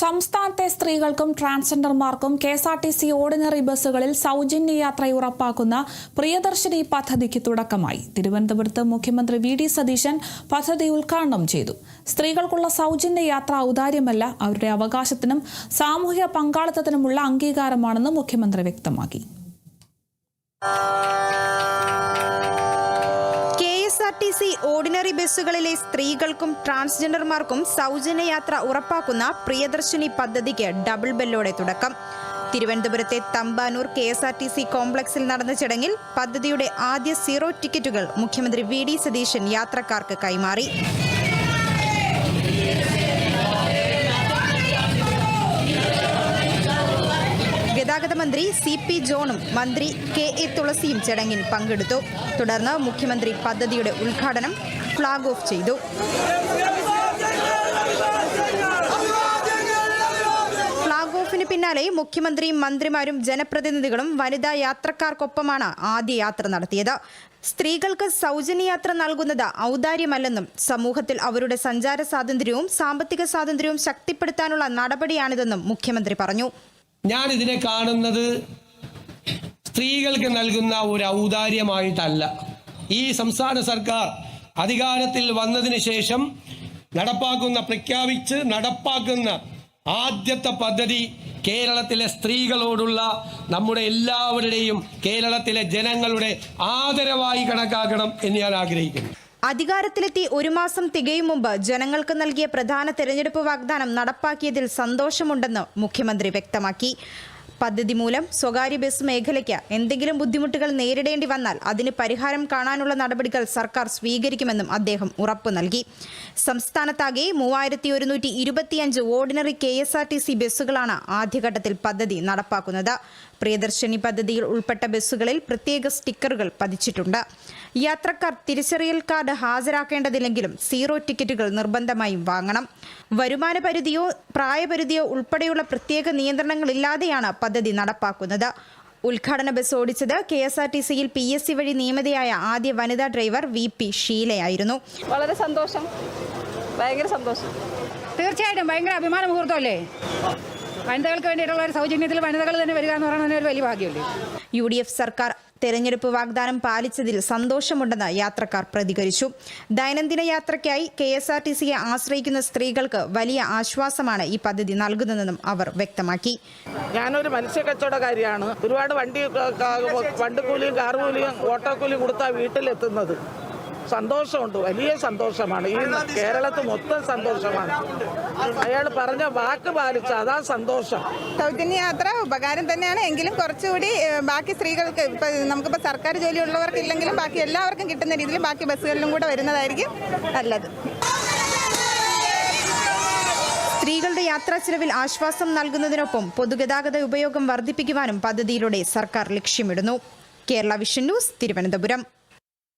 സംസ്ഥാനത്തെ സ്ത്രീകൾക്കും ട്രാൻസ്ജെൻഡർമാർക്കും KSRTC ordinary ബസ്സുകളിൽ സൗജന്യ യാത്ര ഉറപ്പാക്കുന്ന പ്രിയദർശിനി പദ്ധതിക്ക് തുടക്കമായി. തിരുവനന്തപുരത്ത് മുഖ്യമന്ത്രി വി.ഡി. സതീശൻ പദ്ധതി ഉദ്ഘാടനം ചെയ്തു. സ്ത്രീകൾക്കുള്ള സൗജന്യ യാത്ര ഔദാര്യമല്ല, അവരുടെ അവകാശത്തിനും സാമൂഹിക പങ്കാളിത്തത്തിനുമുള്ള അംഗീകാരമാണെന്ന് മുഖ്യമന്ത്രി വ്യക്തമാക്കി. കെഎസ്ആർടിസി ഓർഡിനറി ബസ്സുകളിലെ സ്ത്രീകൾക്കും ട്രാൻസ്ജെൻഡർമാർക്കും സൗജന്യ യാത്ര ഉറപ്പാക്കുന്ന പ്രിയദർശിനി പദ്ധതിക്ക് ഡബിൾ ബെല്ലോടെ തുടക്കം. തിരുവനന്തപുരത്തെ തമ്പാനൂർ കെഎസ്ആർടിസി കോംപ്ലക്സിൽ നടന്ന ചടങ്ങിൽ പദ്ധതിയുടെ ആദ്യ സീറോ ടിക്കറ്റുകൾ മുഖ്യമന്ത്രി വി.ഡി. സതീശൻ യാത്രക്കാർക്ക് കൈമാറി. ഗതാഗത മന്ത്രി സി.പി. ജോണും മന്ത്രി കെ.എ. തുളസിയും ചടങ്ങിൽ പങ്കെടുത്തു. തുടർന്ന് മുഖ്യമന്ത്രി പദ്ധതിയുടെ ഉദ്ഘാടനം ഫ്ളാഗ് ഓഫ് ചെയ്തു. ഫ്ളാഗ് ഓഫിന് പിന്നാലെ മുഖ്യമന്ത്രിയും മന്ത്രിമാരും ജനപ്രതിനിധികളും വനിതാ യാത്രക്കാർക്കൊപ്പമാണ് ആദ്യ യാത്ര നടത്തിയത്. സ്ത്രീകൾക്ക് സൗജന്യ യാത്ര നൽകുന്നത് ഔദാര്യമല്ലെന്നും സമൂഹത്തിൽ അവരുടെ സഞ്ചാര സ്വാതന്ത്ര്യവും സാമ്പത്തിക സ്വാതന്ത്ര്യവും ശക്തിപ്പെടുത്താനുള്ള നടപടിയാണിതെന്നും മുഖ്യമന്ത്രി പറഞ്ഞു. ഞാൻ ഇതിനെ കാണുന്നത് സ്ത്രീകൾക്ക് നൽകുന്ന ഒരു ഔദാര്യമായിട്ടല്ല. ഈ സംസ്ഥാന സർക്കാർ അധികാരത്തിൽ വന്നതിന് ശേഷം പ്രഖ്യാപിച്ച് നടപ്പാക്കുന്ന ആദ്യത്തെ പദ്ധതി കേരളത്തിലെ സ്ത്രീകളോടുള്ള നമ്മുടെ എല്ലാവരുടെയും കേരളത്തിലെ ജനങ്ങളുടെ ആദരവായി കണക്കാക്കണം എന്ന് ഞാൻ ആഗ്രഹിക്കുന്നു. അധികാരത്തിലെത്തി ഒരു മാസം തികയും മുമ്പ് ജനങ്ങൾക്ക് നൽകിയ പ്രധാന തെരഞ്ഞെടുപ്പ് വാഗ്ദാനം നടപ്പാക്കിയതിൽ സന്തോഷമുണ്ടെന്ന് മുഖ്യമന്ത്രി വ്യക്തമാക്കി. പദ്ധതി മൂലം സ്വകാര്യ ബസ് മേഖലയ്ക്ക് എന്തെങ്കിലും ബുദ്ധിമുട്ടുകൾ നേരിടേണ്ടി വന്നാൽ അതിന് പരിഹാരം കാണാനുള്ള നടപടികൾ സർക്കാർ സ്വീകരിക്കുമെന്നും അദ്ദേഹം ഉറപ്പു നൽകി. സംസ്ഥാനത്താകെ 3125 ഓർഡിനറി കെഎസ്ആർടിസി ബസ്സുകളാണ് ആദ്യഘട്ടത്തിൽ പദ്ധതി നടപ്പാക്കുന്നത്. പ്രിയദർശിനി പദ്ധതിയിൽ ഉൾപ്പെട്ട ബസ്സുകളിൽ പ്രത്യേക സ്റ്റിക്കറുകൾ പതിച്ചിട്ടുണ്ട്. യാത്രക്കാർ തിരിച്ചറിയൽ കാർഡ് ഹാജരാക്കേണ്ടതില്ലെങ്കിലും സീറോ ടിക്കറ്റുകൾ നിർബന്ധമായും വാങ്ങണം. വരുമാന പരിധിയോ പ്രായപരിധിയോ ഉൾപ്പെടെയുള്ള പ്രത്യേക നിയന്ത്രണങ്ങളില്ലാതെയാണ് പദ്ധതി നടപ്പാക്കുന്നത്. ഉദ്ഘാടന ബസ് ഓടിച്ചത് കെഎസ്ആർടിസിയിൽ PSC വഴി നിയമിതയായ ആദ്യ വനിതാ ഡ്രൈവർ VP ഷീലയായിരുന്നു. വളരെ സന്തോഷം, ഭയങ്കര സന്തോഷം. തീർച്ചയായിട്ടും ഭയങ്കര അഭിമാന മുഹൂർത്തമല്ലേ. വനിതകൾക്ക് വേണ്ടിയിട്ടുള്ള ഒരു സൗജന്യത്തിൽ വനിതകൾ തന്നെ വരിക എന്ന് പറയുന്നത് ഒരു വലിയ ഭാഗ്യമല്ലേ. UDF സർക്കാർ തെരഞ്ഞെടുപ്പ് വാഗ്ദാനം പാലിച്ചതിൽ സന്തോഷമുണ്ടെന്ന് യാത്രക്കാർ പ്രതികരിച്ചു. ദൈനംദിന യാത്രയ്ക്കായി കെഎസ്ആർടിസിയെ ആശ്രയിക്കുന്ന സ്ത്രീകൾക്ക് വലിയ ആശ്വാസമാണ് ഈ പദ്ധതി നൽകുന്നതെന്നും അവർ വ്യക്തമാക്കി. ഞാനൊരു മത്സ്യ കച്ചവടക്കാരിയാണ്. ഒരുപാട് വണ്ടിക്കൂലിയും കാറുകൂലിയും ഓട്ടോക്കൂലിയും കൊടുത്താൽ വീട്ടിലെത്തുന്നത്. സന്തോഷമുണ്ട്, വലിയ സന്തോഷമാണ്. ഈ കേരളത്തിൽ മൊത്തം സന്തോഷമാണ്. അയാൾ പറഞ്ഞ വാക്ക് പാലിച്ച അതാ സന്തോഷം. സൗജന്യ യാത്ര ഉപകാരം തന്നെയാണ്. എങ്കിലും കുറച്ചുകൂടി ബാക്കി സ്ത്രീകൾക്ക് നമുക്കിപ്പോൾ സർക്കാർ ജോലി ഉള്ളവർക്ക് ഇല്ലെങ്കിലും ബാക്കി എല്ലാവർക്കും കിട്ടുന്ന രീതിയിൽ ബാക്കി ബസ്സുകളിലും കൂടെ വരുന്നതായിരിക്കും നല്ലത്. സ്ത്രീകളുടെ യാത്രാ ചിലവിൽ ആശ്വാസം നൽകുന്നതിനൊപ്പം പൊതുഗതാഗത ഉപയോഗം വർദ്ധിപ്പിക്കുവാനും പദ്ധതിയിലൂടെ സർക്കാർ ലക്ഷ്യമിടുന്നു. Kerala vision news, Thiruvananthapuram.